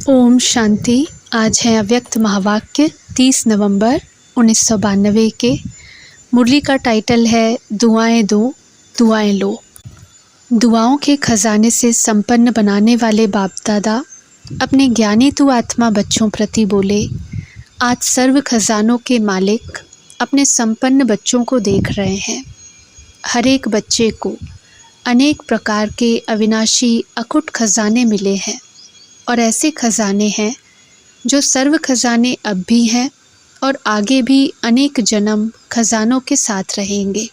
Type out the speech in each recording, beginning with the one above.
ओम शांति। आज है अव्यक्त महावाक्य 30 नवंबर 1992 के। मुरली का टाइटल है दुआएं दो दुआएं लो। दुआओं के खजाने से संपन्न बनाने वाले बाप दादा अपने ज्ञानी तु आत्मा बच्चों प्रति बोले, आज सर्व खजानों के मालिक अपने संपन्न बच्चों को देख रहे हैं। हर एक बच्चे को अनेक प्रकार के अविनाशी अकुट खजाने मिले हैं और ऐसे खजाने हैं जो सर्व खजाने अब भी हैं और आगे भी अनेक जन्म खजानों के साथ रहेंगे।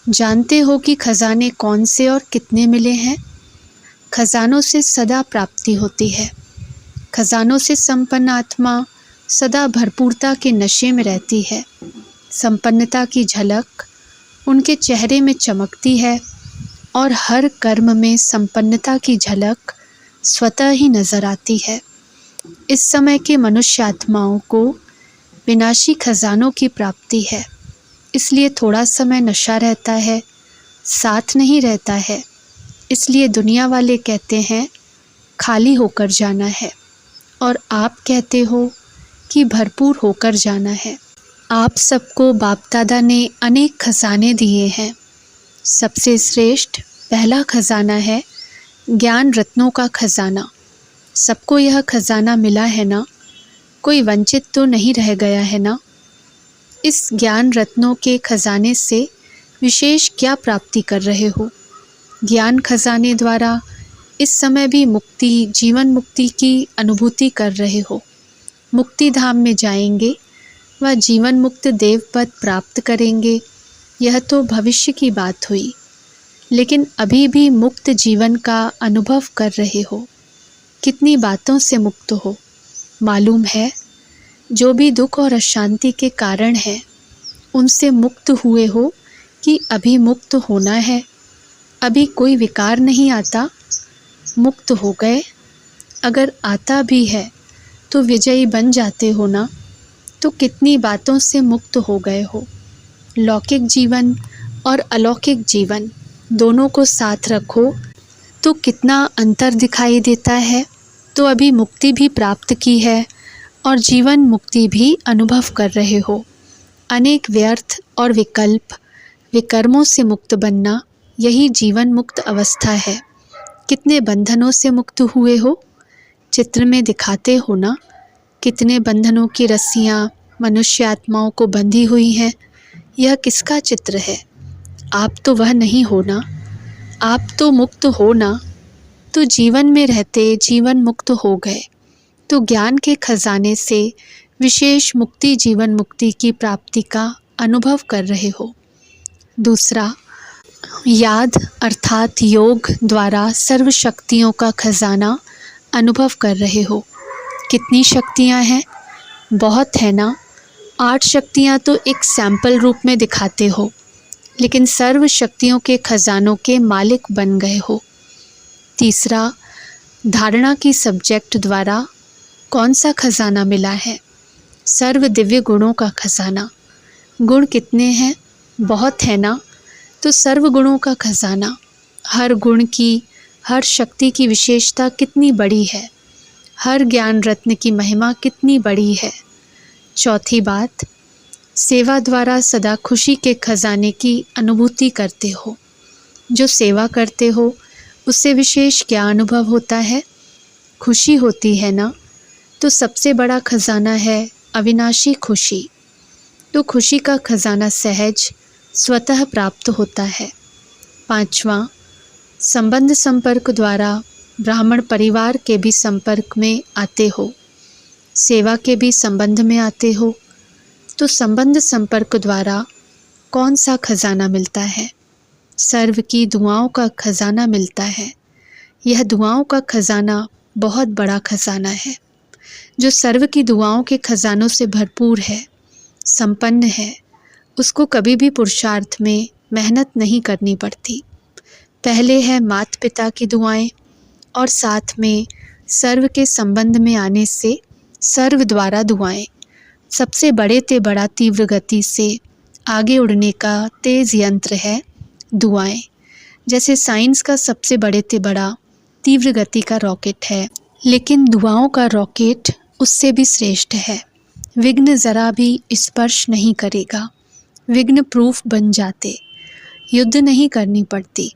जानते हो कि खजाने कौन से और कितने मिले हैं? खजानों से सदा प्राप्ति होती है। खजानों से संपन्न आत्मा सदा भरपूरता के नशे में रहती है। संपन्नता की झलक उनके चेहरे में चमकती है और हर कर्म में संपन्नता की झलक स्वतः ही नजर आती है। इस समय के मनुष्य आत्माओं को विनाशी खजानों की प्राप्ति है, इसलिए थोड़ा समय नशा रहता है, साथ नहीं रहता है। इसलिए दुनिया वाले कहते हैं खाली होकर जाना है और आप कहते हो कि भरपूर होकर जाना है। आप सबको बाप दादा ने अनेक खजाने दिए हैं। सबसे श्रेष्ठ पहला खजाना है ज्ञान रत्नों का खजाना। सबको यह खजाना मिला है ना? कोई वंचित तो नहीं रह गया है ना? इस ज्ञान रत्नों के खजाने से विशेष क्या प्राप्ति कर रहे हो? ज्ञान खजाने द्वारा इस समय भी मुक्ति, जीवन मुक्ति की अनुभूति कर रहे हो। मुक्ति धाम में जाएंगे व जीवन मुक्त देव पद प्राप्त करेंगे, यह तो भविष्य की बात हुई। लेकिन अभी भी मुक्त जीवन का अनुभव कर रहे हो। कितनी बातों से मुक्त हो मालूम है? जो भी दुख और अशांति के कारण है उनसे मुक्त हुए हो कि अभी मुक्त होना है? अभी कोई विकार नहीं आता, मुक्त हो गए। अगर आता भी है तो विजयी बन जाते हो ना? तो कितनी बातों से मुक्त हो गए हो। लौकिक जीवन और अलौकिक जीवन दोनों को साथ रखो तो कितना अंतर दिखाई देता है। तो अभी मुक्ति भी प्राप्त की है और जीवन मुक्ति भी अनुभव कर रहे हो। अनेक व्यर्थ और विकर्मों से मुक्त बनना, यही जीवन मुक्त अवस्था है। कितने बंधनों से मुक्त हुए हो? चित्र में दिखाते हो ना कितने बंधनों की रस्सियाँ मनुष्य आत्माओं को बंधी हुई हैं। यह किसका चित्र है? आप तो वह नहीं हो ना। आप तो मुक्त हो ना। तो जीवन में रहते जीवन मुक्त हो गए तो ज्ञान के खजाने से विशेष मुक्ति, जीवन मुक्ति की प्राप्ति का अनुभव कर रहे हो। दूसरा, याद अर्थात योग द्वारा सर्व शक्तियों का खजाना अनुभव कर रहे हो। कितनी शक्तियाँ हैं? बहुत है ना। 8 शक्तियाँ तो एक सैंपल रूप में दिखाते हो, लेकिन सर्व शक्तियों के खजानों के मालिक बन गए हो। तीसरा, धारणा की सब्जेक्ट द्वारा कौन सा खजाना मिला है? सर्व दिव्य गुणों का खजाना। गुण कितने हैं? बहुत है ना। तो सर्व गुणों का खजाना, हर गुण की, हर शक्ति की विशेषता कितनी बड़ी है। हर ज्ञान रत्न की महिमा कितनी बड़ी है। चौथी बात, सेवा द्वारा सदा खुशी के खजाने की अनुभूति करते हो। जो सेवा करते हो उससे विशेष क्या अनुभव होता है? खुशी होती है ना। तो सबसे बड़ा खजाना है अविनाशी खुशी। तो खुशी का खजाना सहज स्वतः प्राप्त होता है। पांचवा, संबंध संपर्क द्वारा ब्राह्मण परिवार के भी संपर्क में आते हो, सेवा के भी संबंध में आते हो। तो संबंध संपर्क द्वारा कौन सा खजाना मिलता है? सर्व की दुआओं का खजाना मिलता है। यह दुआओं का खजाना बहुत बड़ा खजाना है। जो सर्व की दुआओं के खजानों से भरपूर है, संपन्न है, उसको कभी भी पुरुषार्थ में मेहनत नहीं करनी पड़ती। पहले है माता पिता की दुआएं और साथ में सर्व के संबंध में आने से सर्व द्वारा दुआएं। सबसे बड़े ते बड़ा तीव्र गति से आगे उड़ने का तेज़ यंत्र है दुआएं। जैसे साइंस का सबसे बड़े ते बड़ा तीव्र गति का रॉकेट है, लेकिन दुआओं का रॉकेट उससे भी श्रेष्ठ है। विघ्न ज़रा भी स्पर्श नहीं करेगा। विघ्न प्रूफ बन जाते, युद्ध नहीं करनी पड़ती।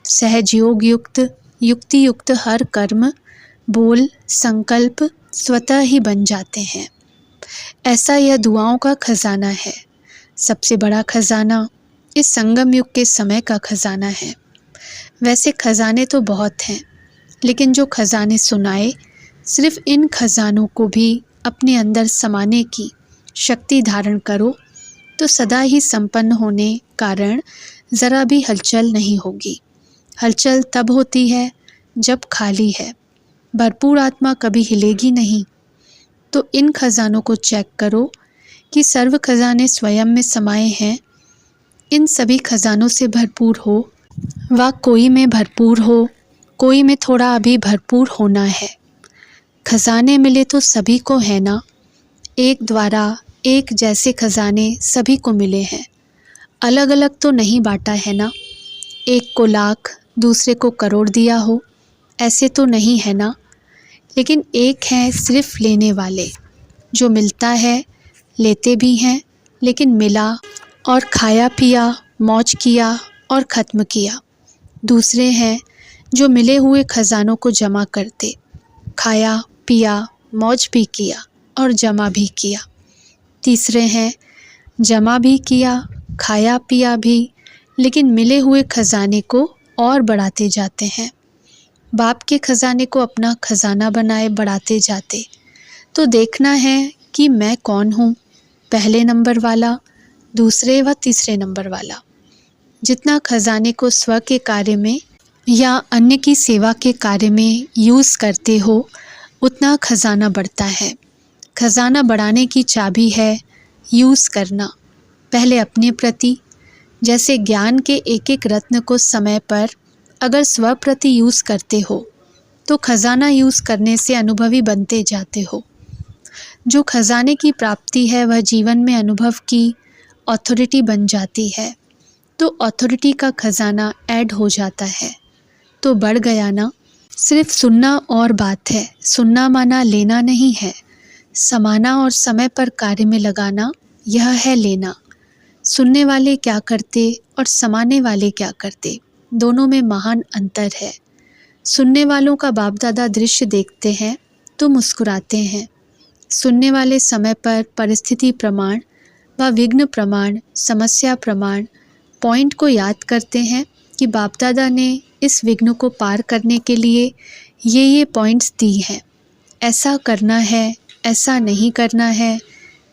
सहज योग युक्त, युक्ति युक्त हर कर्म, बोल, संकल्प स्वतः ही बन जाते हैं। ऐसा यह दुआओं का खजाना है। सबसे बड़ा खजाना इस संगम युग के समय का खजाना है। वैसे खजाने तो बहुत हैं, लेकिन जो खजाने सुनाए, सिर्फ इन खजानों को भी अपने अंदर समाने की शक्ति धारण करो तो सदा ही संपन्न होने कारण ज़रा भी हलचल नहीं होगी। हलचल तब होती है जब खाली है। भरपूर आत्मा कभी हिलेगी नहीं। तो इन खजानों को चेक करो कि सर्व खजाने स्वयं में समाये हैं। इन सभी खजानों से भरपूर हो व कोई में भरपूर हो, कोई में थोड़ा अभी भरपूर होना है। खजाने मिले तो सभी को है ना। एक द्वारा एक जैसे खजाने सभी को मिले हैं। अलग अलग तो नहीं बांटा है ना। एक को लाख, दूसरे को करोड़ दिया हो, ऐसे तो नहीं है ना। लेकिन एक है सिर्फ लेने वाले, जो मिलता है, लेते भी हैं, लेकिन मिला और खाया पिया, मौज किया और ख़त्म किया। दूसरे हैं जो मिले हुए खजानों को जमा करते, खाया पिया, मौज भी किया और जमा भी किया। तीसरे हैं जमा भी किया, खाया पिया भी, लेकिन मिले हुए खजाने को और बढ़ाते जाते हैं। बाप के खजाने को अपना खजाना बनाए बढ़ाते जाते। तो देखना है कि मैं कौन हूँ, पहले नंबर वाला, दूसरे व तीसरे नंबर वाला। जितना खजाने को स्व के कार्य में या अन्य की सेवा के कार्य में यूज़ करते हो, उतना खजाना बढ़ता है। खजाना बढ़ाने की चाबी है यूज़ करना। पहले अपने प्रति, जैसे ज्ञान के एक एक रत्न को समय पर अगर स्व प्रति यूज़ करते हो तो खजाना यूज़ करने से अनुभवी बनते जाते हो। जो खजाने की प्राप्ति है वह जीवन में अनुभव की अथॉरिटी बन जाती है। तो अथॉरिटी का खजाना ऐड हो जाता है तो बढ़ गया ना। सिर्फ सुनना और बात है। सुनना माना लेना नहीं है। समाना और समय पर कार्य में लगाना, यह है लेना। सुनने वाले क्या करते और समाने वाले क्या करते, दोनों में महान अंतर है। सुनने वालों का बाप दादा दृश्य देखते हैं तो मुस्कुराते हैं। सुनने वाले समय पर परिस्थिति प्रमाण व विघ्न प्रमाण, समस्या प्रमाण, पॉइंट को याद करते हैं कि बाप दादा ने इस विघ्न को पार करने के लिए ये पॉइंट्स दी हैं। ऐसा करना है, ऐसा नहीं करना है,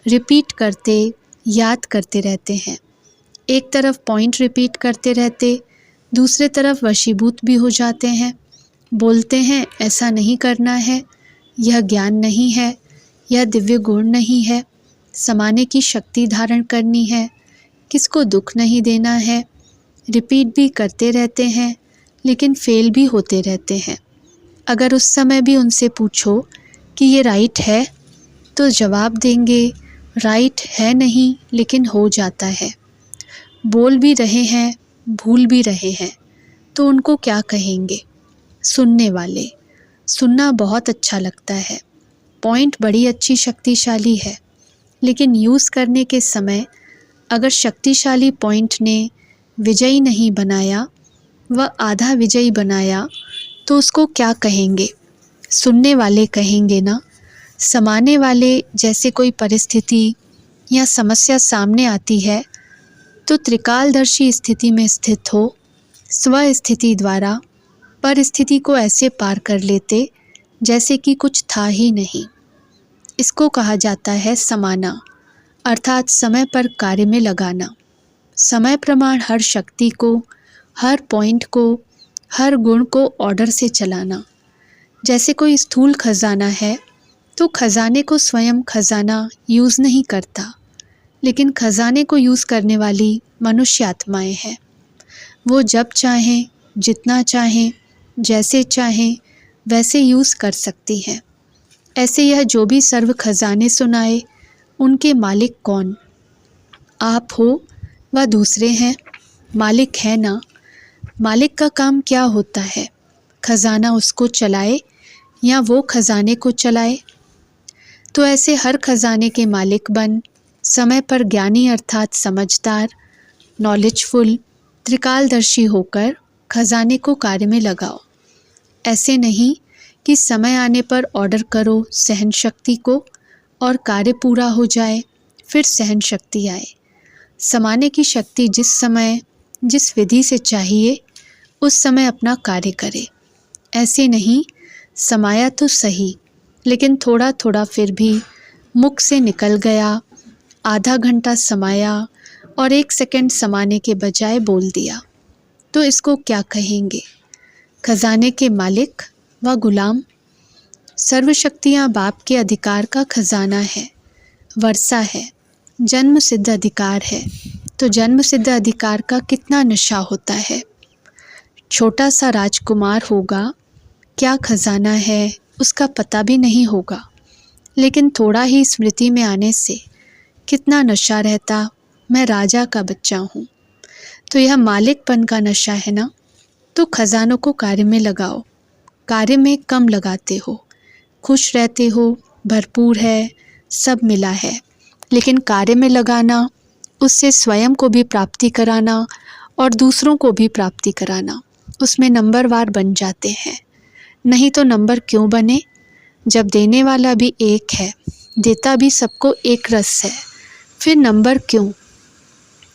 रिपीट करते, याद करते रहते हैं। एक तरफ पॉइंट रिपीट करते रहते, दूसरे तरफ वशीभूत भी हो जाते हैं। बोलते हैं ऐसा नहीं करना है, यह ज्ञान नहीं है, यह दिव्य गुण नहीं है, समाने की शक्ति धारण करनी है, किसको दुख नहीं देना है। रिपीट भी करते रहते हैं, लेकिन फेल भी होते रहते हैं। अगर उस समय भी उनसे पूछो कि ये राइट है, तो जवाब देंगे राइट है नहीं, लेकिन हो जाता है। बोल भी रहे हैं, भूल भी रहे हैं, तो उनको क्या कहेंगे? सुनने वाले। सुनना बहुत अच्छा लगता है, पॉइंट बड़ी अच्छी शक्तिशाली है, लेकिन यूज़ करने के समय अगर शक्तिशाली पॉइंट ने विजयी नहीं बनाया, वह आधा विजयी बनाया, तो उसको क्या कहेंगे? सुनने वाले कहेंगे ना। समाने वाले, जैसे कोई परिस्थिति या समस्या सामने आती है तो त्रिकालदर्शी स्थिति में स्थित हो स्व स्थिति द्वारा परिस्थिति को ऐसे पार कर लेते जैसे कि कुछ था ही नहीं। इसको कहा जाता है समाना, अर्थात समय पर कार्य में लगाना। समय प्रमाण हर शक्ति को, हर पॉइंट को, हर गुण को ऑर्डर से चलाना। जैसे कोई स्थूल खजाना है तो खजाने को स्वयं खजाना यूज़ नहीं करता, लेकिन खजाने को यूज़ करने वाली मनुष्य आत्माएं हैं। वो जब चाहें, जितना चाहें, जैसे चाहें वैसे यूज़ कर सकती हैं। ऐसे यह जो भी सर्व खजाने सुनाए, उनके मालिक कौन? आप हो व दूसरे हैं। मालिक है ना। मालिक का काम क्या होता है? खजाना उसको चलाए या वो खजाने को चलाए? तो ऐसे हर खजाने के मालिक बन समय पर ज्ञानी अर्थात समझदार, नॉलेजफुल, त्रिकालदर्शी होकर खजाने को कार्य में लगाओ। ऐसे नहीं कि समय आने पर ऑर्डर करो सहन शक्ति को और कार्य पूरा हो जाए फिर सहन शक्ति आए। समाने की शक्ति जिस समय जिस विधि से चाहिए उस समय अपना कार्य करे। ऐसे नहीं समाया तो सही लेकिन थोड़ा थोड़ा फिर भी मुख से निकल गया, आधा घंटा समाया और 1 सेकंड समाने के बजाय बोल दिया, तो इसको क्या कहेंगे? खजाने के मालिक व गुलाम। सर्वशक्तियाँ बाप के अधिकार का खजाना है, वर्षा है, जन्म सिद्ध अधिकार है। तो जन्म सिद्ध अधिकार का कितना नशा होता है। छोटा सा राजकुमार होगा, क्या खजाना है उसका पता भी नहीं होगा, लेकिन थोड़ा ही स्मृति में आने से कितना नशा रहता, मैं राजा का बच्चा हूँ। तो यह मालिकपन का नशा है ना। तो खजानों को कार्य में लगाओ। कार्य में कम लगाते हो, खुश रहते हो, भरपूर है, सब मिला है, लेकिन कार्य में लगाना, उससे स्वयं को भी प्राप्ति कराना और दूसरों को भी प्राप्ति कराना, उसमें नंबरवार बन जाते हैं। नहीं तो नंबर क्यों बने, जब देने वाला भी एक है, देता भी सबको एक रस है, फिर नंबर क्यों।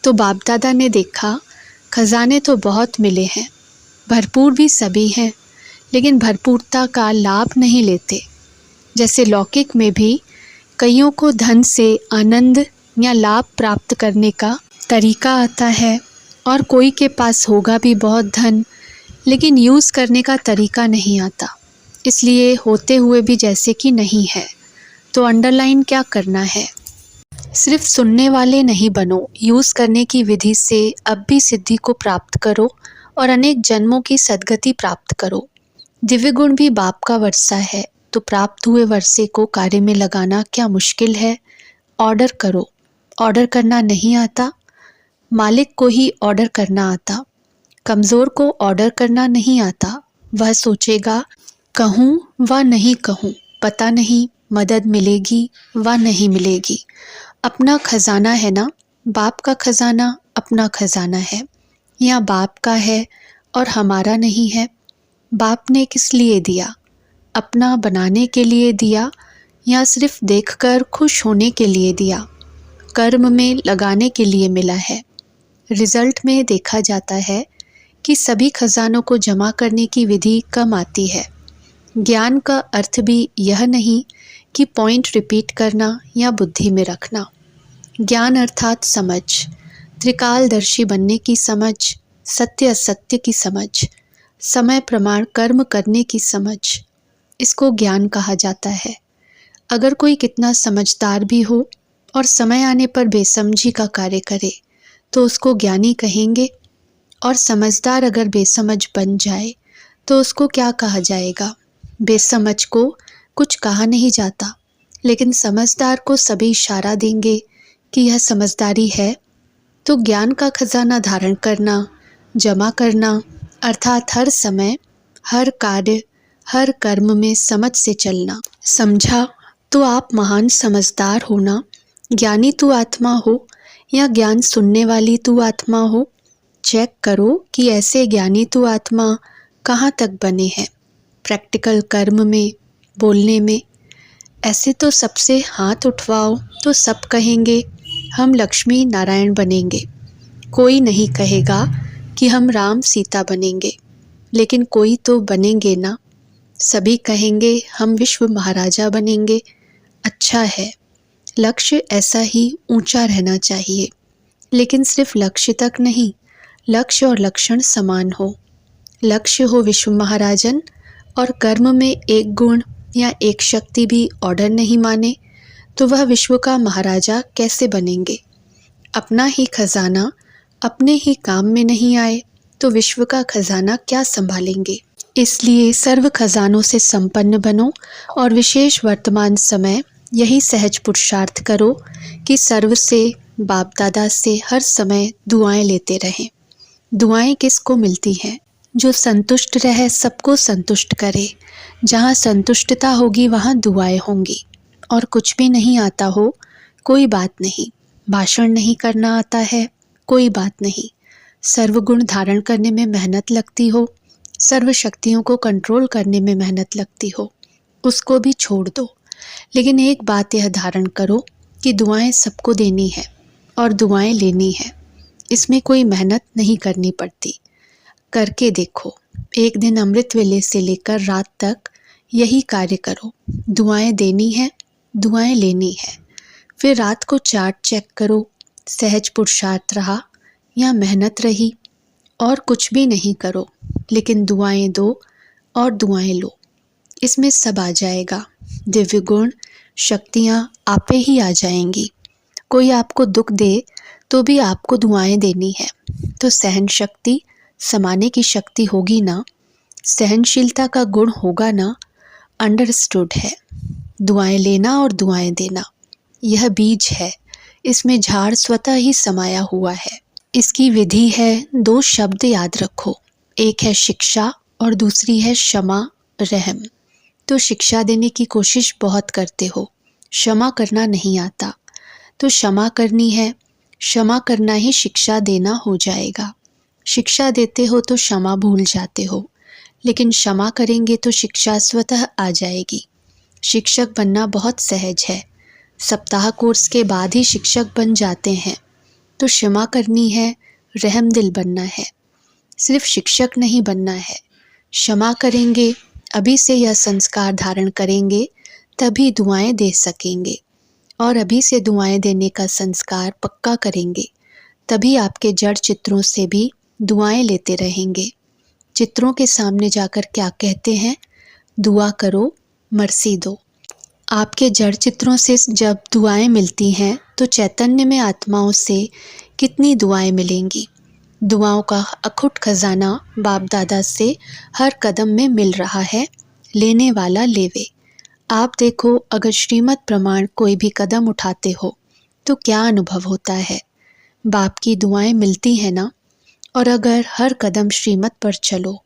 तो बाप दादा ने देखा खजाने तो बहुत मिले हैं, भरपूर भी सभी हैं, लेकिन भरपूरता का लाभ नहीं लेते। जैसे लौकिक में भी कईयों को धन से आनंद या लाभ प्राप्त करने का तरीका आता है और कोई के पास होगा भी बहुत धन, लेकिन यूज़ करने का तरीका नहीं आता, इसलिए होते हुए भी जैसे कि नहीं है। तो अंडरलाइन क्या करना है, सिर्फ सुनने वाले नहीं बनो, यूज़ करने की विधि से अब भी सिद्धि को प्राप्त करो और अनेक जन्मों की सद्गति प्राप्त करो। दिव्य गुण भी बाप का वर्षा है, तो प्राप्त हुए वर्षे को कार्य में लगाना क्या मुश्किल है। ऑर्डर करो, ऑर्डर करना नहीं आता, मालिक को ही ऑर्डर करना आता। कमज़ोर को ऑर्डर करना नहीं आता, वह सोचेगा कहूँ व नहीं कहूँ, पता नहीं मदद मिलेगी व नहीं मिलेगी। अपना खजाना है ना, बाप का खजाना अपना खजाना है, या बाप का है और हमारा नहीं है। बाप ने किस लिए दिया, अपना बनाने के लिए दिया या सिर्फ देखकर खुश होने के लिए दिया। कर्म में लगाने के लिए मिला है। रिजल्ट में देखा जाता है कि सभी खजानों को जमा करने की विधि कम आती है। ज्ञान का अर्थ भी यह नहीं कि पॉइंट रिपीट करना या बुद्धि में रखना। ज्ञान अर्थात समझ, त्रिकालदर्शी बनने की समझ, सत्य असत्य की समझ, समय प्रमाण कर्म करने की समझ, इसको ज्ञान कहा जाता है। अगर कोई कितना समझदार भी हो और समय आने पर बेसमझी का कार्य करे तो उसको ज्ञानी कहेंगे, और समझदार अगर बेसमझ बन जाए तो उसको क्या कहा जाएगा। बेसमझ को कुछ कहा नहीं जाता, लेकिन समझदार को सभी इशारा देंगे कि यह समझदारी है। तो ज्ञान का खजाना धारण करना, जमा करना अर्थात हर समय, हर कार्य, हर कर्म में समझ से चलना। समझा तो आप महान समझदार हो ना, ज्ञानी तू आत्मा हो या ज्ञान सुनने वाली तू आत्मा हो। चेक करो कि ऐसे ज्ञानी तू आत्मा कहाँ तक बने हैं, प्रैक्टिकल कर्म में, बोलने में। ऐसे तो सबसे हाथ उठवाओ तो सब कहेंगे हम लक्ष्मी नारायण बनेंगे। कोई नहीं कहेगा कि हम राम सीता बनेंगे, लेकिन कोई तो बनेंगे ना। सभी कहेंगे हम विश्व महाराजा बनेंगे। अच्छा है, लक्ष्य ऐसा ही ऊंचा रहना चाहिए, लेकिन सिर्फ लक्ष्य तक नहीं, लक्ष्य और लक्षण समान हो। लक्ष्य हो विश्व महाराजन और कर्म में एक गुण या एक शक्ति भी ऑर्डर नहीं माने तो वह विश्व का महाराजा कैसे बनेंगे। अपना ही खजाना अपने ही काम में नहीं आए तो विश्व का खजाना क्या संभालेंगे। इसलिए सर्व खजानों से संपन्न बनो और विशेष वर्तमान समय यही सहज पुरुषार्थ करो कि सर्व से, बाप दादा से हर समय दुआएं लेते रहें। दुआएं किसको मिलती हैं, जो संतुष्ट रहे सबको संतुष्ट करे। जहाँ संतुष्टता होगी वहाँ दुआएं होंगी। और कुछ भी नहीं आता हो कोई बात नहीं, भाषण नहीं करना आता है कोई बात नहीं, सर्वगुण धारण करने में मेहनत लगती हो, सर्व शक्तियों को कंट्रोल करने में मेहनत लगती हो, उसको भी छोड़ दो। लेकिन एक बात यह धारण करो कि दुआएं सबको देनी है और दुआएं लेनी है। इसमें कोई मेहनत नहीं करनी पड़ती। करके देखो, एक दिन अमृत वेले से लेकर रात तक यही कार्य करो। दुआएं देनी है, दुआएं लेनी है। फिर रात को चार्ट चेक करो, सहज पुरुषार्थ रहा या मेहनत रही। और कुछ भी नहीं करो, लेकिन दुआएं दो और दुआएं लो। इसमें सब आ जाएगा। दिव्य गुण शक्तियाँ आपे ही आ जाएंगी। कोई आपको दुख दे तो भी आपको दुआएं देनी है, तो सहन शक्ति, समाने की शक्ति होगी ना, सहनशीलता का गुण होगा ना। अंडरस्टूड है। दुआएं लेना और दुआएं देना यह बीज है, इसमें झाड़ स्वतः ही समाया हुआ है। इसकी विधि है, 2 शब्द याद रखो, एक है शिक्षा और दूसरी है क्षमा रहम। तो शिक्षा देने की कोशिश बहुत करते हो, क्षमा करना नहीं आता, तो क्षमा करनी है। क्षमा करना ही शिक्षा देना हो जाएगा। शिक्षा देते हो तो क्षमा भूल जाते हो, लेकिन क्षमा करेंगे तो शिक्षा स्वतः आ जाएगी। शिक्षक बनना बहुत सहज है, सप्ताह कोर्स के बाद ही शिक्षक बन जाते हैं। तो क्षमा करनी है, रहम दिल बनना है। सिर्फ शिक्षक नहीं बनना है, क्षमा करेंगे, अभी से यह संस्कार धारण करेंगे तभी दुआएं दे सकेंगे। और अभी से दुआएं देने का संस्कार पक्का करेंगे, तभी आपके जड़ चित्रों से भी दुआएं लेते रहेंगे। चित्रों के सामने जाकर क्या कहते हैं? दुआ करो, मर्सी दो। आपके जड़ चित्रों से जब दुआएं मिलती हैं तो चैतन्य में आत्माओं से कितनी दुआएं मिलेंगी। दुआओं का अखुट खजाना बाप दादा से हर कदम में मिल रहा है, लेने वाला लेवे। आप देखो, अगर श्रीमत प्रमाण कोई भी कदम उठाते हो तो क्या अनुभव होता है? बाप की दुआएं मिलती हैं ना। और अगर हर कदम श्रीमत पर चलो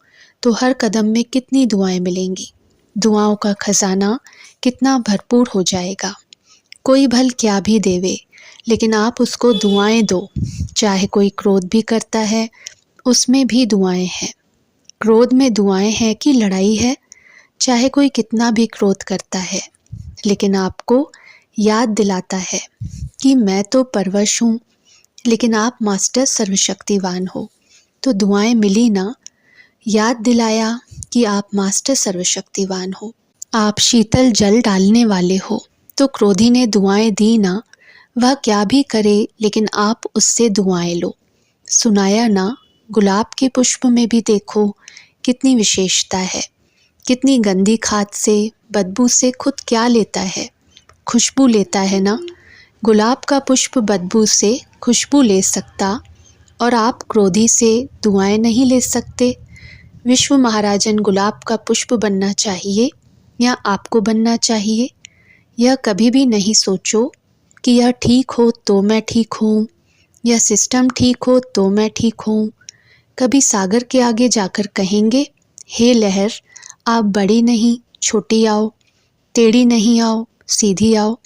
तो हर कदम में कितनी दुआएं मिलेंगी। दुआओं का खजाना कितना भरपूर हो जाएगा। कोई भल क्या भी देवे, लेकिन आप उसको दुआएं दो। चाहे कोई क्रोध भी करता है, उसमें भी दुआएं हैं। क्रोध में दुआएं हैं कि लड़ाई है? चाहे कोई कितना भी क्रोध करता है, लेकिन आपको याद दिलाता है कि मैं तो परवश हूँ, लेकिन आप मास्टर सर्वशक्तिवान हो। तो दुआएं मिली ना, याद दिलाया कि आप मास्टर सर्वशक्तिवान हो। आप शीतल जल डालने वाले हो। तो क्रोधी ने दुआएं दी ना, वह क्या भी करे, लेकिन आप उससे दुआएं लो। सुनाया ना, गुलाब के पुष्प में भी देखो कितनी विशेषता है। कितनी गंदी खाद से, बदबू से खुद क्या लेता है? खुशबू लेता है ना। गुलाब का पुष्प बदबू से खुशबू ले सकता, और आप क्रोधी से दुआएं नहीं ले सकते। विश्व महाराजन गुलाब का पुष्प बनना चाहिए या आपको बनना चाहिए? यह कभी भी नहीं सोचो कि यह ठीक हो तो मैं ठीक हूँ, यह सिस्टम ठीक हो तो मैं ठीक हूँ। कभी सागर के आगे जाकर कहेंगे, हे लहर, आप बड़ी नहीं छोटी आओ, टेढ़ी नहीं आओ सीधी आओ।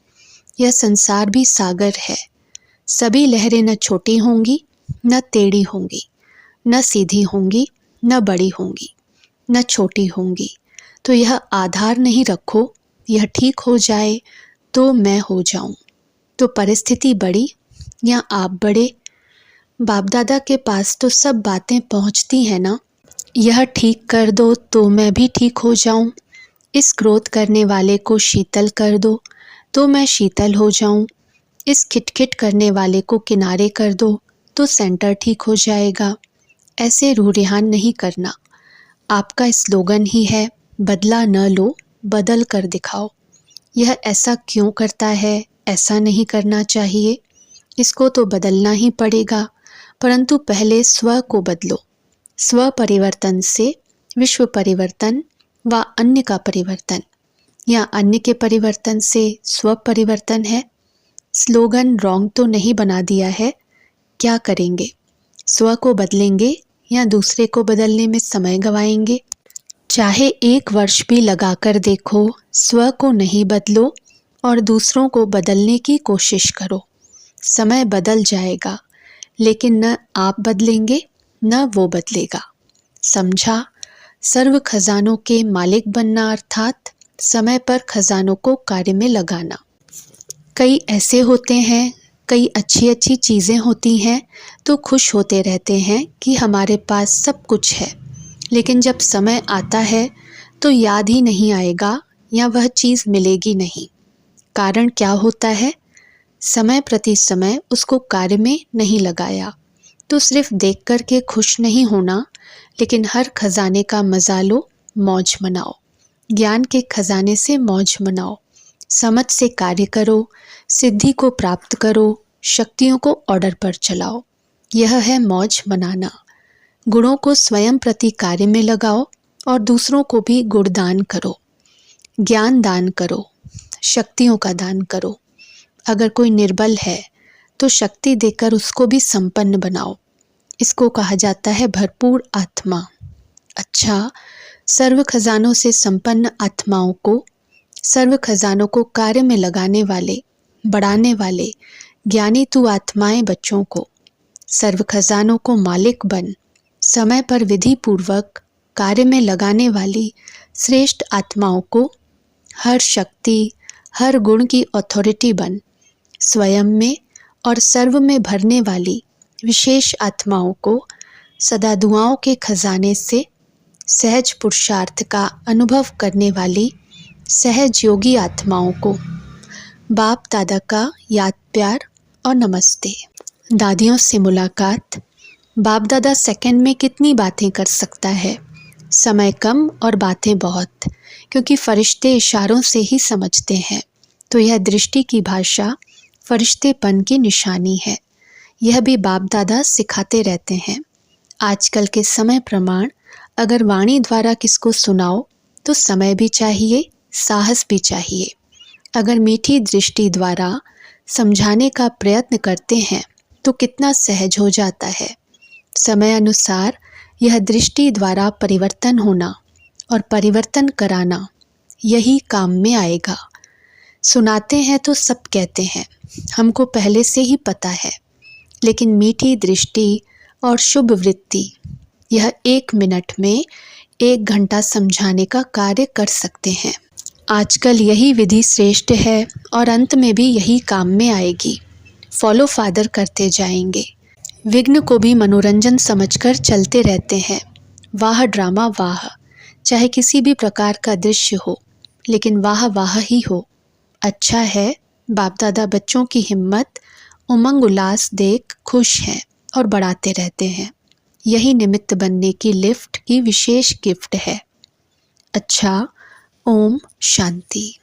यह संसार भी सागर है। सभी लहरें न छोटी होंगी, न टेढ़ी होंगी, न सीधी होंगी, न बड़ी होंगी, न छोटी होंगी। तो यह आधार नहीं रखो, यह ठीक हो जाए तो मैं हो जाऊं। तो परिस्थिति बड़ी या आप बड़े, बाप दादा के पास तो सब बातें पहुंचती हैं ना। यह ठीक कर दो तो मैं भी ठीक हो जाऊं। इस क्रोध करने वाले को शीतल कर दो तो मैं शीतल हो जाऊं। इस खिटखिट करने वाले को किनारे कर दो तो सेंटर ठीक हो जाएगा। ऐसे रूह रेहान नहीं करना। आपका स्लोगन ही है, बदला न लो, बदल कर दिखाओ। यह ऐसा क्यों करता है, ऐसा नहीं करना चाहिए, इसको तो बदलना ही पड़ेगा। परंतु पहले स्व को बदलो। स्व परिवर्तन से विश्व परिवर्तन व अन्य का परिवर्तन, या अन्य के परिवर्तन से स्व परिवर्तन है। स्लोगन रॉन्ग तो नहीं बना दिया है? क्या करेंगे? स्व को बदलेंगे या दूसरे को बदलने में समय गंवाएंगे? चाहे 1 वर्ष भी लगाकर देखो, स्व को नहीं बदलो और दूसरों को बदलने की कोशिश करो। समय बदल जाएगा, लेकिन न आप बदलेंगे न वो बदलेगा। समझा? सर्व खजानों के मालिक बनना अर्थात समय पर खजानों को कार्य में लगाना। कई ऐसे होते हैं, कई अच्छी अच्छी चीज़ें होती हैं तो खुश होते रहते हैं कि हमारे पास सब कुछ है, लेकिन जब समय आता है तो याद ही नहीं आएगा या वह चीज़ मिलेगी नहीं। कारण क्या होता है? समय प्रति समय उसको कार्य में नहीं लगाया। तो सिर्फ देख कर के खुश नहीं होना, लेकिन हर खजाने का मजा लो, मौज मनाओ। ज्ञान के खजाने से मौज मनाओ, समझ से कार्य करो, सिद्धि को प्राप्त करो, शक्तियों को ऑर्डर पर चलाओ। यह है मौज मनाना। गुणों को स्वयं प्रति कार्य में लगाओ और दूसरों को भी गुण दान करो, ज्ञान दान करो, शक्तियों का दान करो। अगर कोई निर्बल है तो शक्ति देकर उसको भी संपन्न बनाओ। इसको कहा जाता है भरपूर आत्मा। अच्छा, सर्व खजानों से संपन्न आत्माओं को, सर्व खजानों को कार्य में लगाने वाले, बढ़ाने वाले ज्ञानी तु आत्माएं बच्चों को, सर्व खजानों को मालिक बन, समय पर विधि पूर्वक कार्य में लगाने वाली श्रेष्ठ आत्माओं को हर शक्ति, हर गुण की अथॉरिटी बन, स्वयं में और सर्व में भरने वाली विशेष आत्माओं को सदा दुआओं के खजाने से सहज पुरुषार्थ का अनुभव करने वाली सहज योगी आत्माओं को बाप दादा का याद प्यार और नमस्ते। दादियों से मुलाकात। बाप दादा सेकंड में कितनी बातें कर सकता है? समय कम और बातें बहुत, क्योंकि फरिश्ते इशारों से ही समझते हैं। तो यह दृष्टि की भाषा फरिश्तेपन की निशानी है। यह भी बाप दादा सिखाते रहते हैं। आजकल के समय प्रमाण अगर वाणी द्वारा किसको सुनाओ तो समय भी चाहिए, साहस भी चाहिए। अगर मीठी दृष्टि द्वारा समझाने का प्रयत्न करते हैं तो कितना सहज हो जाता है। समय अनुसार यह दृष्टि द्वारा परिवर्तन होना और परिवर्तन कराना, यही काम में आएगा। सुनाते हैं तो सब कहते हैं, हमको पहले से ही पता है, लेकिन मीठी दृष्टि और शुभ वृत्ति यह 1 मिनट में 1 घंटा समझाने का कार्य कर सकते हैं। आजकल यही विधि श्रेष्ठ है और अंत में भी यही काम में आएगी। फॉलो फादर करते जाएंगे। विघ्न को भी मनोरंजन समझकर चलते रहते हैं। वाह ड्रामा वाह, चाहे किसी भी प्रकार का दृश्य हो, लेकिन वाह वाह ही हो। अच्छा है, बाप दादा बच्चों की हिम्मत, उमंग उल्लास देख खुश हैं और बढ़ाते रहते हैं। यही निमित्त बनने की लिफ्ट की विशेष गिफ्ट है। अच्छा, ओम शांति।